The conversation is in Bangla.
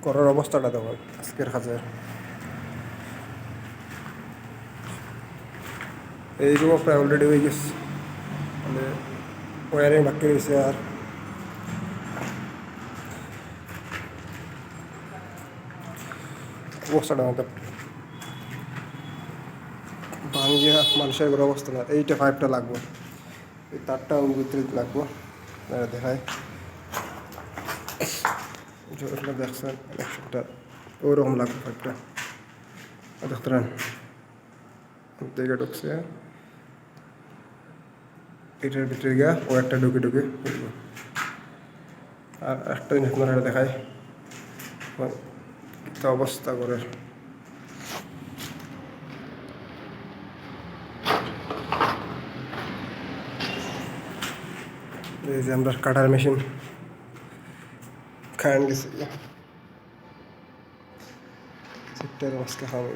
ঘরের অবস্থাটা দেখুন আজকের কাজের। এই রুমও প্রায় অলরেডি হয়ে গেছে, মানে ওয়ারিং বাকি রয়েছে। আর অবস্থাটা আমাদের ভাঙ্গিয়া মানুষের ঘরের অবস্থা না। এইটা পাইপটা লাগবো, এই তারটা ভিতরে লাগবো, দেখায় যেগুলো দেখছেন একটা ওরকম লাগবে পাইপটা। দেখতে পারেন দিকে ঢুকছে, এটার ভিতরে গিয়া ও একটা ঢুকে ঢুকে ফেলব। আর একটা জিনিস আপনারা দেখায় অবস্থা করে। এই যে আমরা কাটার মেশিন কারেন্ট গেছে, সেক্টর মাছকে খাওয়া